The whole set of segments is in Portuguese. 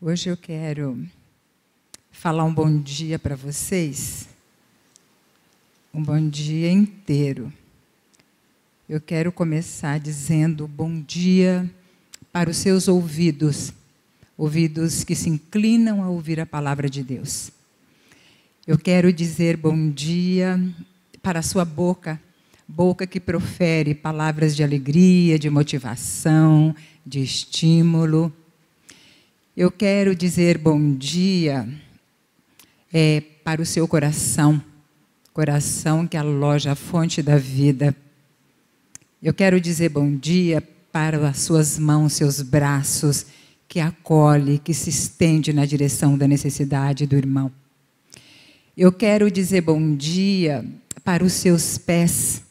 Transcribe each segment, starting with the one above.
Hoje eu quero falar um bom dia para vocês, um bom dia inteiro. Eu quero começar dizendo bom dia para os seus ouvidos, ouvidos que se inclinam a ouvir a palavra de Deus. Eu quero dizer bom dia para a sua boca, boca que profere palavras de alegria, de motivação, de estímulo. Eu quero dizer bom dia para o seu coração, coração que aloja a fonte da vida. Eu quero dizer bom dia para as suas mãos, seus braços, que acolhe, que se estende na direção da necessidade do irmão. Eu quero dizer bom dia para os seus pés,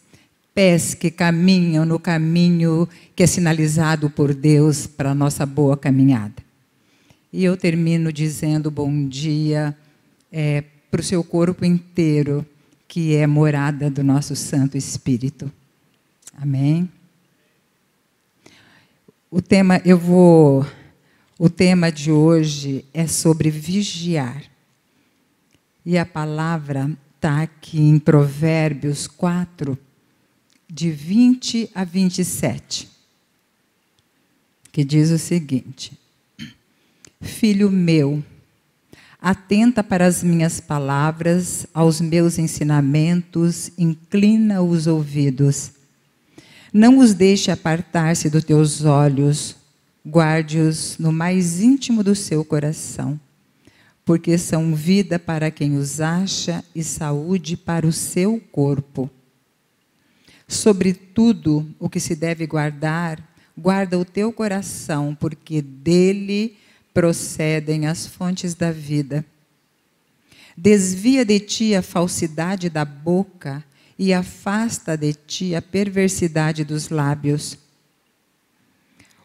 pés que caminham no caminho que é sinalizado por Deus para a nossa boa caminhada. E eu termino dizendo bom dia para o seu corpo inteiro, que é morada do nosso Santo Espírito. Amém? O tema de hoje é sobre vigiar. E a palavra está aqui em Provérbios 4, de 20 a 27, que diz o seguinte: Filho meu, atenta para as minhas palavras, aos meus ensinamentos, inclina os ouvidos. Não os deixe apartar-se dos teus olhos, guarde-os no mais íntimo do seu coração, porque são vida para quem os acha e saúde para o seu corpo. Sobretudo, o que se deve guardar, guarda o teu coração, porque dele procedem as fontes da vida. Desvia de ti a falsidade da boca e afasta de ti a perversidade dos lábios.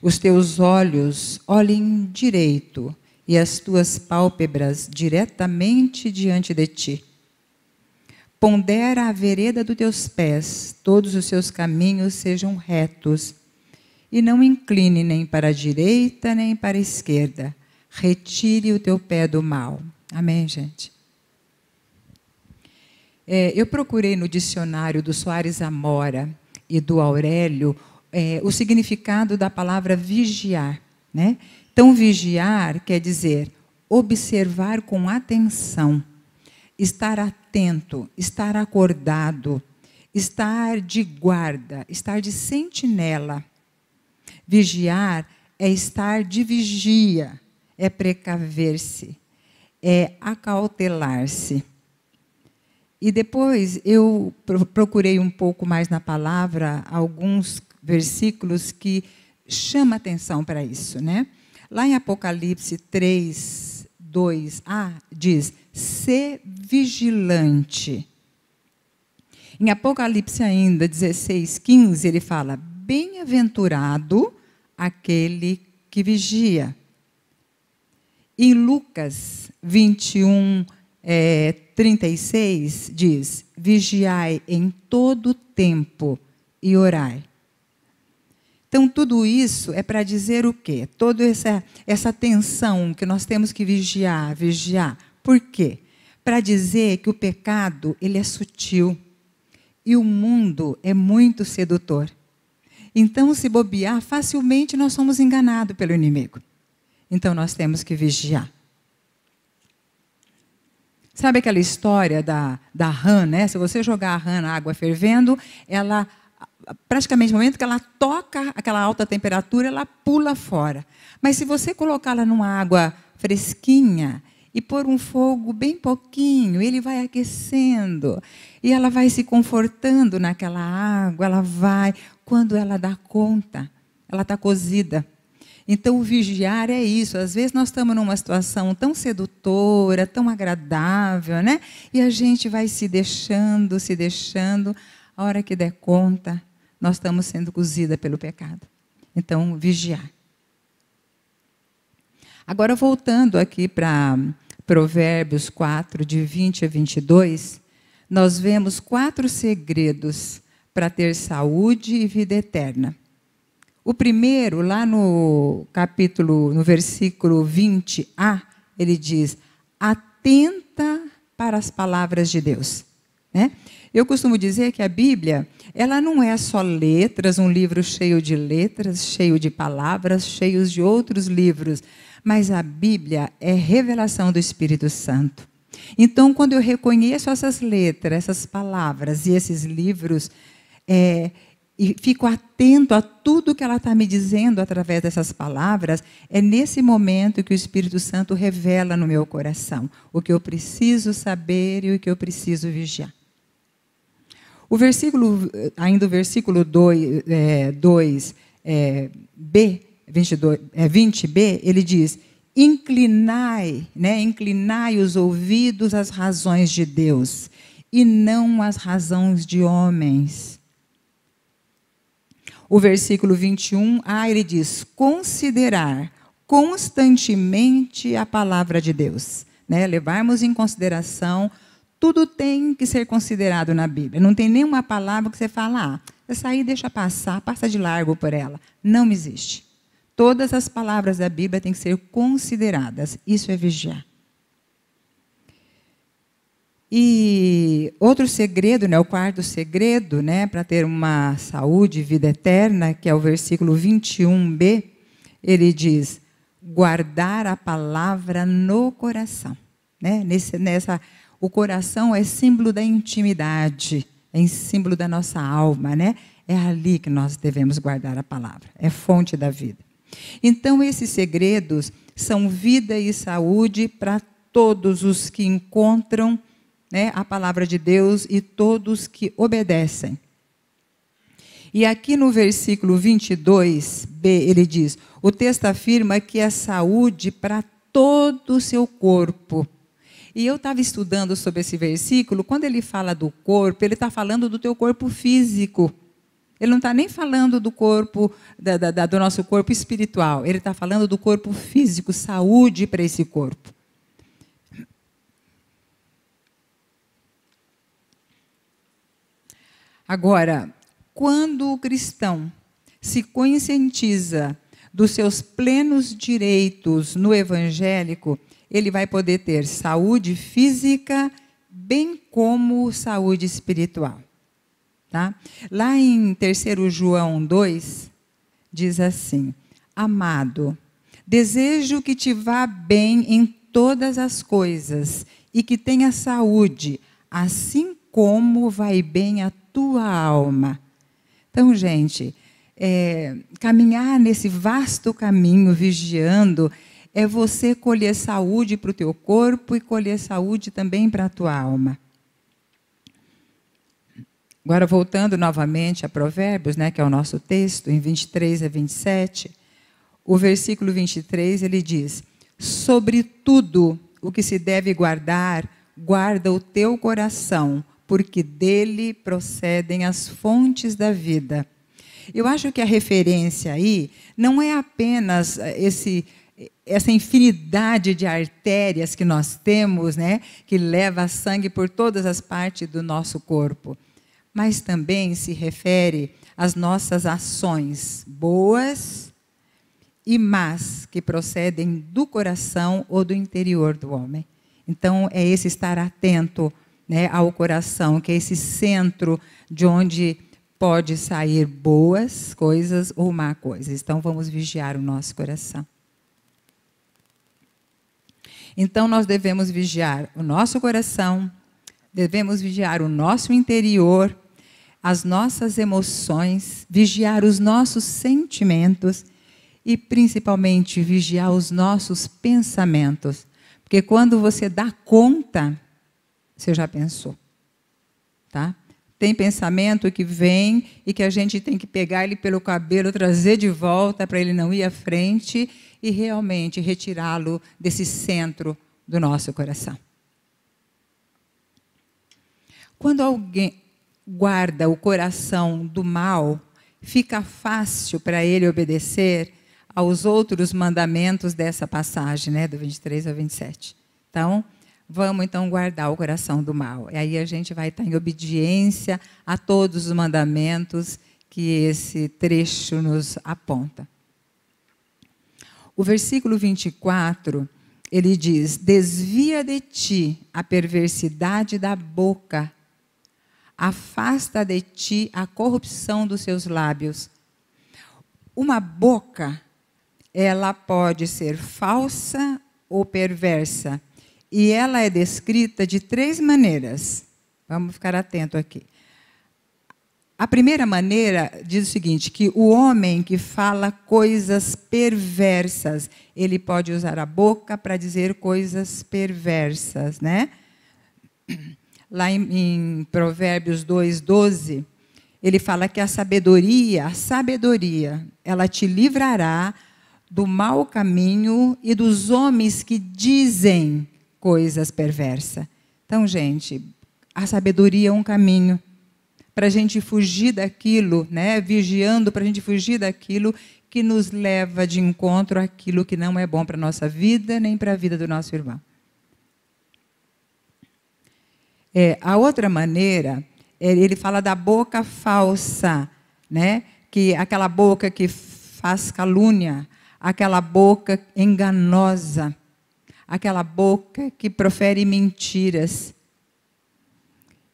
Os teus olhos olhem direito e as tuas pálpebras diretamente diante de ti. Pondera a vereda dos teus pés, todos os seus caminhos sejam retos, e não incline nem para a direita nem para a esquerda. Retire o teu pé do mal. Amém, gente? Eu procurei no dicionário do Soares Amora e do Aurélio o significado da palavra vigiar, né? Então, vigiar quer dizer observar com atenção, estar atento, estar acordado, estar de guarda, estar de sentinela. Vigiar é estar de vigia, é precaver-se, é acautelar-se. E depois eu procurei um pouco mais na palavra alguns versículos que chamam atenção para isso, né? Lá em Apocalipse 3, 2a, diz: "Sê vigilante". Em Apocalipse ainda 16, 15, ele fala: "Bem-aventurado aquele que vigia". Em Lucas 21, 36, diz: "Vigiai em todo tempo e orai". Então, tudo isso é para dizer o quê? Toda essa tensão que nós temos que vigiar. Por quê? Para dizer que o pecado, ele é sutil e o mundo é muito sedutor. Então, se bobear, facilmente nós somos enganados pelo inimigo. Então, nós temos que vigiar. Sabe aquela história da rã, né? Se você jogar a rã na água fervendo, ela, praticamente no momento que ela toca aquela alta temperatura, ela pula fora. Mas se você colocá-la numa água fresquinha e pôr um fogo bem pouquinho, ele vai aquecendo. E ela vai se confortando naquela água, quando ela dá conta, ela está cozida. Então, o vigiar é isso. Às vezes, nós estamos numa situação tão sedutora, tão agradável, né? E a gente vai se deixando. A hora que der conta, nós estamos sendo cozida pelo pecado. Então, vigiar. Agora, voltando aqui para Provérbios 4, de 20 a 22, nós vemos 4 segredos para ter saúde e vida eterna. O primeiro, lá no capítulo, no versículo 20a, ele diz: atenta para as palavras de Deus. Né? Eu costumo dizer que a Bíblia, ela não é só letras, um livro cheio de letras, cheio de palavras, cheios de outros livros, mas a Bíblia é revelação do Espírito Santo. Então, quando eu reconheço essas letras, essas palavras e esses livros, e fico atento a tudo que ela está me dizendo através dessas palavras, é nesse momento que o Espírito Santo revela no meu coração o que eu preciso saber e o que eu preciso vigiar. O versículo, ainda o versículo 2b, 20b, ele diz: inclinai os ouvidos às razões de Deus e não às razões de homens. O versículo 21a, ele diz: considerar constantemente a palavra de Deus. Né? Levarmos em consideração, tudo tem que ser considerado na Bíblia. Não tem nenhuma palavra que você fala, essa aí deixa passar, passa de largo por ela. Não existe. Todas as palavras da Bíblia têm que ser consideradas. Isso é vigiar. E outro segredo, o quarto segredo, para ter uma saúde e vida eterna, que é o versículo 21b, ele diz: guardar a palavra no coração. O coração é símbolo da intimidade, é símbolo da nossa alma, É ali que nós devemos guardar a palavra, é fonte da vida. Então, esses segredos são vida e saúde para todos os que encontram a palavra de Deus e todos que obedecem. E aqui no versículo 22b, ele diz: o texto afirma que é saúde para todo o seu corpo. E eu estava estudando sobre esse versículo, quando ele fala do corpo, ele está falando do teu corpo físico. Ele não está nem falando do corpo, do nosso corpo espiritual. Ele está falando do corpo físico, saúde para esse corpo. Agora, quando o cristão se conscientiza dos seus plenos direitos no evangélico, ele vai poder ter saúde física, bem como saúde espiritual. Tá? Lá em 3 João 2, diz assim: amado, desejo que te vá bem em todas as coisas e que tenha saúde, assim como vai bem a tua alma. Então, gente, caminhar nesse vasto caminho, vigiando, é você colher saúde para o teu corpo e colher saúde também para a tua alma. Agora, voltando novamente a Provérbios, que é o nosso texto, em 23 a 27, o versículo 23, ele diz: sobre tudo o que se deve guardar, guarda o teu coração, porque dele procedem as fontes da vida. Eu acho que a referência aí não é apenas essa infinidade de artérias que nós temos, que leva sangue por todas as partes do nosso corpo, mas também se refere às nossas ações boas e más que procedem do coração ou do interior do homem. Então, é esse estar atento ao coração, que é esse centro de onde pode sair boas coisas ou má coisas. Então, vamos vigiar o nosso coração. Então, nós devemos vigiar o nosso coração, devemos vigiar o nosso interior, as nossas emoções, vigiar os nossos sentimentos e, principalmente, vigiar os nossos pensamentos. Porque quando você dá conta, você já pensou, tá? Tem pensamento que vem e que a gente tem que pegar ele pelo cabelo, trazer de volta para ele não ir à frente e realmente retirá-lo desse centro do nosso coração. Quando alguém guarda o coração do mal, fica fácil para ele obedecer aos outros mandamentos dessa passagem, do 23 ao 27. Então, vamos então guardar o coração do mal. E aí a gente vai estar em obediência a todos os mandamentos que esse trecho nos aponta. O versículo 24, ele diz: desvia de ti a perversidade da boca, afasta de ti a corrupção dos seus lábios. Uma boca, ela pode ser falsa ou perversa, e ela é descrita de 3 maneiras. Vamos ficar atento aqui. A primeira maneira diz o seguinte, que o homem que fala coisas perversas, ele pode usar a boca para dizer coisas perversas, né? Lá em Provérbios 2:12, ele fala que a sabedoria, ela te livrará do mau caminho e dos homens que dizem coisas perversas. Então, gente, a sabedoria é um caminho para a gente fugir daquilo, né? Vigiando para a gente fugir daquilo que nos leva de encontro àquilo que não é bom para a nossa vida, nem para a vida do nosso irmão. A outra maneira, ele fala da boca falsa, né? Que aquela boca que faz calúnia, aquela boca enganosa, aquela boca que profere mentiras.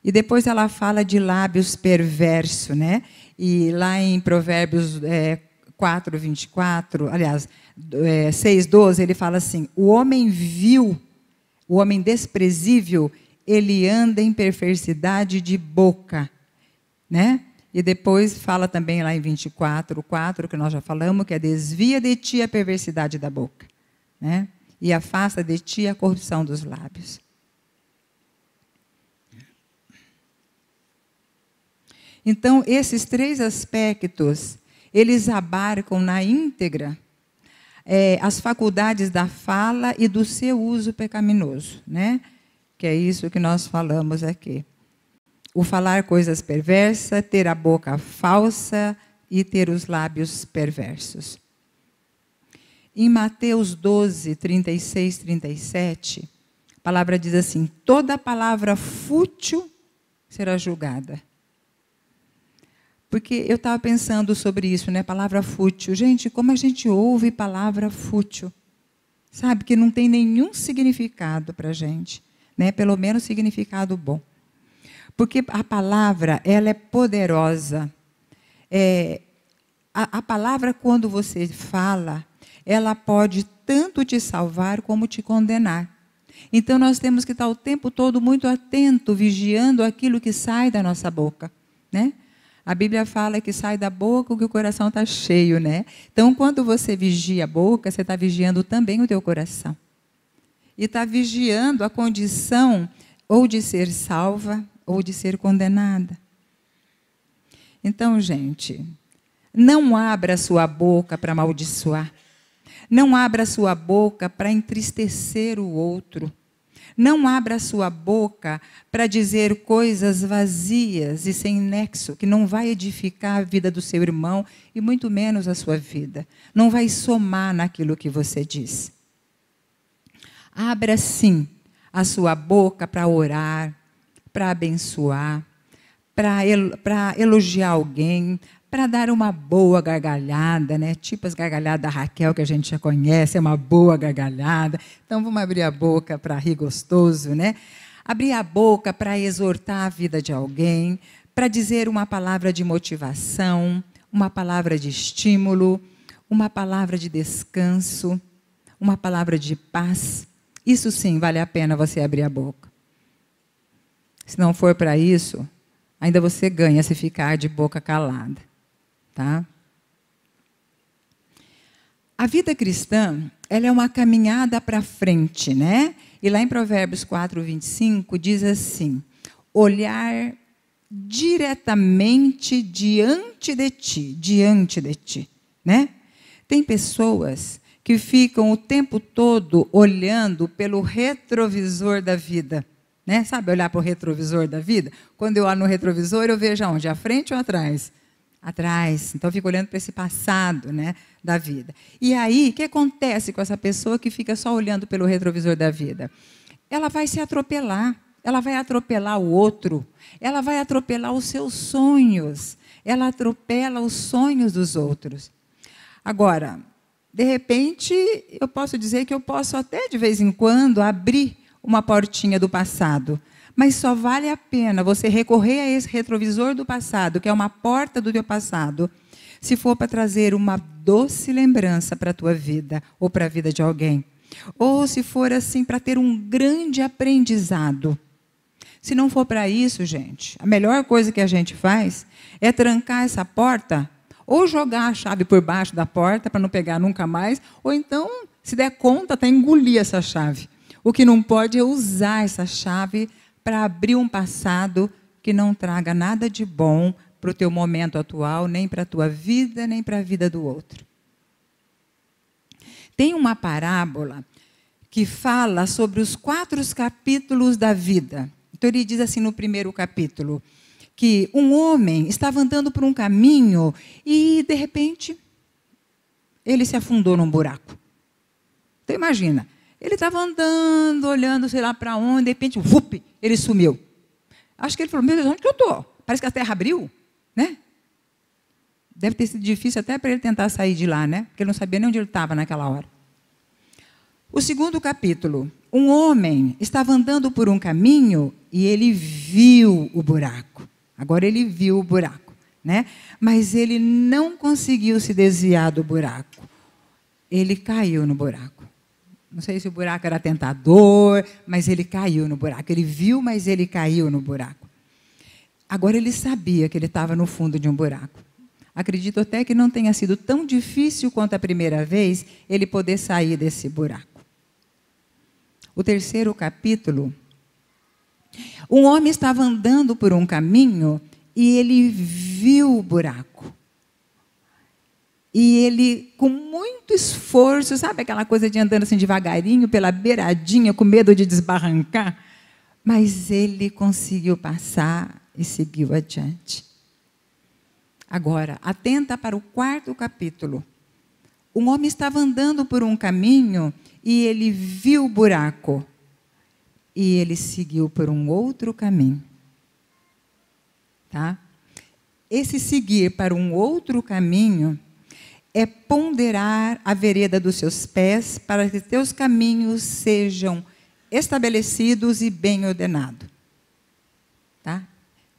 E depois ela fala de lábios perversos, né? E lá em Provérbios 4:24, aliás, 6:12, ele fala assim: o homem vil, o homem desprezível, ele anda em perversidade de boca, né? E depois fala também lá em 24:4, que nós já falamos, que é desvia de ti a perversidade da boca, né? E afasta de ti a corrupção dos lábios. Então, esses 3 aspectos, eles abarcam na íntegra as faculdades da fala e do seu uso pecaminoso, né? Que é isso que nós falamos aqui. O falar coisas perversas, ter a boca falsa e ter os lábios perversos. Em Mateus 12, 36, 37, a palavra diz assim: toda palavra fútil será julgada. Porque eu estava pensando sobre isso, né? Palavra fútil. Gente, como a gente ouve palavra fútil? Sabe, que não tem nenhum significado para a gente, né? Pelo menos significado bom. Porque a palavra, ela é poderosa. A palavra, quando você fala, ela pode tanto te salvar como te condenar. Então, nós temos que estar o tempo todo muito atento, vigiando aquilo que sai da nossa boca, né? A Bíblia fala que sai da boca o que o coração está cheio, né? Então, quando você vigia a boca, você está vigiando também o teu coração. E está vigiando a condição ou de ser salva ou de ser condenada. Então, gente, não abra a sua boca para amaldiçoar. Não abra a sua boca para entristecer o outro. Não abra a sua boca para dizer coisas vazias e sem nexo, que não vai edificar a vida do seu irmão e muito menos a sua vida. Não vai somar naquilo que você diz. Abra, sim, a sua boca para orar, para abençoar, para elogiar alguém, para dar uma boa gargalhada, né? Tipo as gargalhadas da Raquel, que a gente já conhece, é uma boa gargalhada. Então, vamos abrir a boca para rir gostoso, né? Abrir a boca para exortar a vida de alguém, para dizer uma palavra de motivação, uma palavra de estímulo, uma palavra de descanso, uma palavra de paz. Isso sim, vale a pena você abrir a boca. Se não for para isso, ainda você ganha se ficar de boca calada. Tá? A vida cristã, ela é uma caminhada para frente, né? E lá em Provérbios 4:25 diz assim: olhar diretamente diante de ti, né? Tem pessoas que ficam o tempo todo olhando pelo retrovisor da vida, né? Sabe olhar para o retrovisor da vida? Quando eu olho no retrovisor, eu vejo aonde? À frente ou atrás? Atrás. Então, eu fico olhando para esse passado, né, da vida. E aí, o que acontece com essa pessoa que fica só olhando pelo retrovisor da vida? Ela vai se atropelar. Ela vai atropelar o outro. Ela vai atropelar os seus sonhos. Ela atropela os sonhos dos outros. Agora, de repente, eu posso dizer que eu posso até, de vez em quando, abrir uma portinha do passado. Mas só vale a pena você recorrer a esse retrovisor do passado, que é uma porta do teu passado, se for para trazer uma doce lembrança para a tua vida ou para a vida de alguém. Ou se for assim para ter um grande aprendizado. Se não for para isso, gente, a melhor coisa que a gente faz é trancar essa porta ou jogar a chave por baixo da porta para não pegar nunca mais, ou então, se der conta, até engolir essa chave. O que não pode é usar essa chave para abrir um passado que não traga nada de bom para o teu momento atual, nem para a tua vida, nem para a vida do outro. Tem uma parábola que fala sobre os 4 capítulos da vida. Então, ele diz assim no primeiro capítulo, que um homem estava andando por um caminho e, de repente, ele se afundou num buraco. Então, imagina, ele estava andando, olhando, sei lá para onde, de repente, vup, ele sumiu. Acho que ele falou, meu Deus, onde que eu estou? Parece que a terra abriu, né? Deve ter sido difícil até para ele tentar sair de lá, né? Porque ele não sabia nem onde ele estava naquela hora. O segundo capítulo, um homem estava andando por um caminho e ele viu o buraco. Agora ele viu o buraco, né? Mas ele não conseguiu se desviar do buraco. Ele caiu no buraco. Não sei se o buraco era tentador, mas ele caiu no buraco. Ele viu, mas ele caiu no buraco. Agora ele sabia que ele estava no fundo de um buraco. Acredito até que não tenha sido tão difícil quanto a primeira vez ele poder sair desse buraco. O terceiro capítulo, um homem estava andando por um caminho e ele viu o buraco. E ele, com muito esforço, sabe aquela coisa de andando assim devagarinho, pela beiradinha, com medo de desbarrancar? Mas ele conseguiu passar e seguiu adiante. Agora, atenta para o 4º capítulo. Um homem estava andando por um caminho e ele viu o buraco. E ele seguiu por um outro caminho. Tá? Esse seguir para um outro caminho é ponderar a vereda dos seus pés para que teus caminhos sejam estabelecidos e bem ordenados. Tá?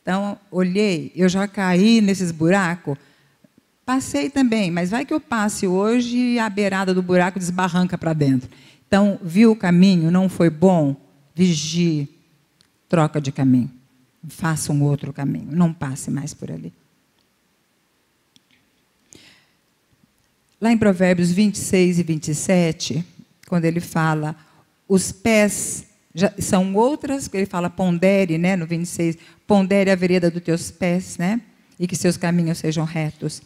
Então, olhei, eu já caí nesses buracos, passei também, mas vai que eu passe hoje e a beirada do buraco desbarranca para dentro. Então, viu o caminho, não foi bom, vigie, troca de caminho, faça um outro caminho, não passe mais por ali. Lá em Provérbios 26 e 27, quando ele fala, os pés já são outras, ele fala pondere, né, no 26, pondere a vereda dos teus pés, né, e que seus caminhos sejam retos.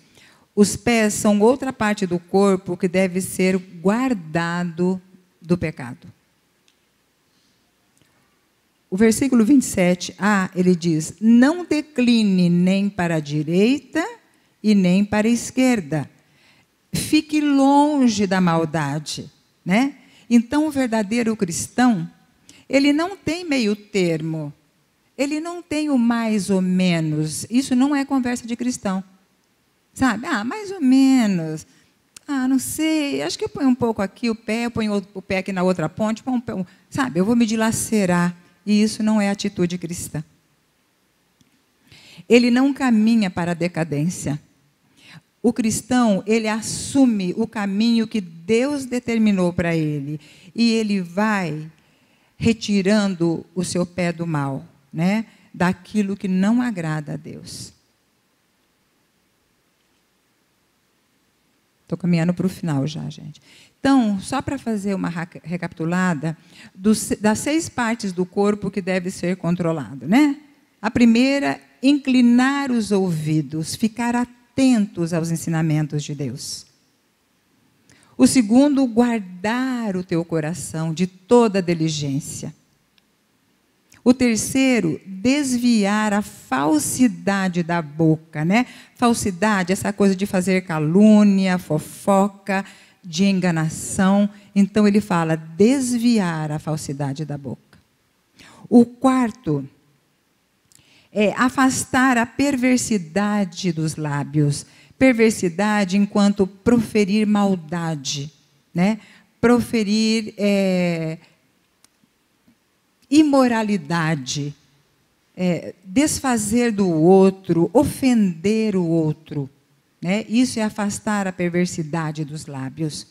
Os pés são outra parte do corpo que deve ser guardado do pecado. O versículo 27a, ele diz, não decline nem para a direita e nem para a esquerda. Fique longe da maldade, né? Então, o verdadeiro cristão, ele não tem meio termo. Ele não tem o mais ou menos. Isso não é conversa de cristão. Sabe? Ah, mais ou menos. Ah, não sei. Acho que eu ponho um pouco aqui o pé, eu ponho o pé aqui na outra ponte. Sabe? Eu vou me dilacerar. E isso não é atitude cristã. Ele não caminha para a decadência. O cristão, ele assume o caminho que Deus determinou para ele. E ele vai retirando o seu pé do mal, né? Daquilo que não agrada a Deus. Estou caminhando para o final já, gente. Então, só para fazer uma recapitulada, das 6 partes do corpo que deve ser controlado, né? A primeira, inclinar os ouvidos, ficar atentos aos ensinamentos de Deus. O segundo, guardar o teu coração de toda diligência. O terceiro, desviar a falsidade da boca, né? Falsidade, essa coisa de fazer calúnia, fofoca, de enganação. Então, ele fala, desviar a falsidade da boca. O quarto é afastar a perversidade dos lábios. Perversidade enquanto proferir maldade, né? Proferir imoralidade, desfazer do outro, ofender o outro, né? Isso é afastar a perversidade dos lábios.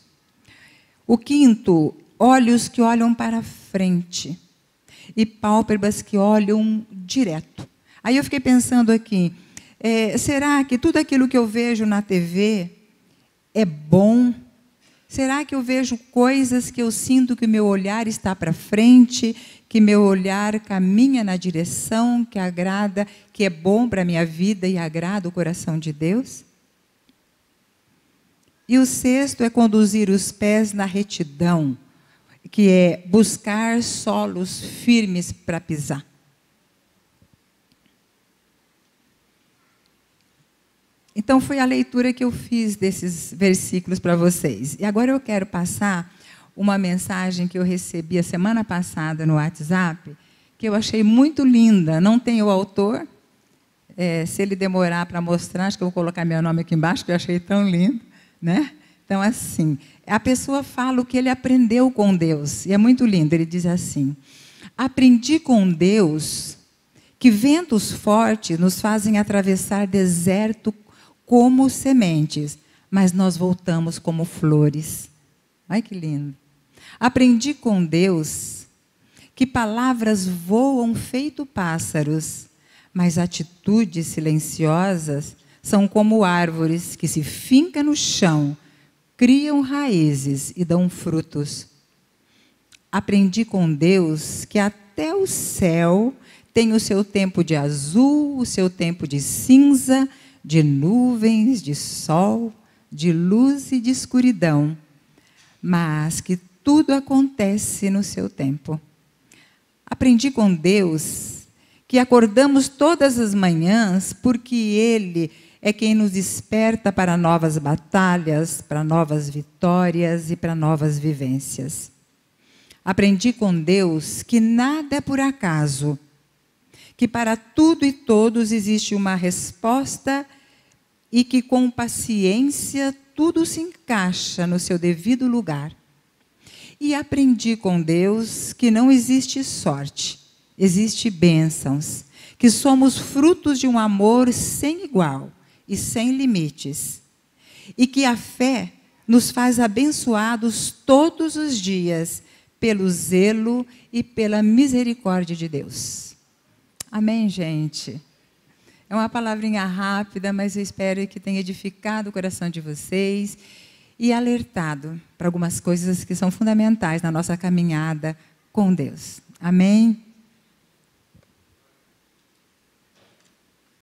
O quinto, olhos que olham para frente e pálpebras que olham direto. Aí eu fiquei pensando aqui, será que tudo aquilo que eu vejo na TV é bom? Será que eu vejo coisas que eu sinto que o meu olhar está para frente, que meu olhar caminha na direção que agrada, que é bom para a minha vida e agrada o coração de Deus? E o sexto é conduzir os pés na retidão, que é buscar solos firmes para pisar. Então, foi a leitura que eu fiz desses versículos para vocês. E agora eu quero passar uma mensagem que eu recebi a semana passada no WhatsApp, que eu achei muito linda. Não tem o autor. Se ele demorar para mostrar, acho que eu vou colocar meu nome aqui embaixo, que eu achei tão lindo, né? Então, assim, a pessoa fala o que ele aprendeu com Deus. E é muito lindo. Ele diz assim: aprendi com Deus que ventos fortes nos fazem atravessar deserto como sementes, mas nós voltamos como flores. Ai, que lindo. Aprendi com Deus que palavras voam feito pássaros, mas atitudes silenciosas são como árvores que se fincam no chão, criam raízes e dão frutos. Aprendi com Deus que até o céu tem o seu tempo de azul, o seu tempo de cinza, de nuvens, de sol, de luz e de escuridão, mas que tudo acontece no seu tempo. Aprendi com Deus que acordamos todas as manhãs porque Ele é quem nos desperta para novas batalhas, para novas vitórias e para novas vivências. Aprendi com Deus que nada é por acaso, que para tudo e todos existe uma resposta e que com paciência tudo se encaixa no seu devido lugar. E aprendi com Deus que não existe sorte, existe bênçãos, que somos frutos de um amor sem igual e sem limites, e que a fé nos faz abençoados todos os dias pelo zelo e pela misericórdia de Deus. Amém, gente? É uma palavrinha rápida, mas eu espero que tenha edificado o coração de vocês e alertado para algumas coisas que são fundamentais na nossa caminhada com Deus. Amém?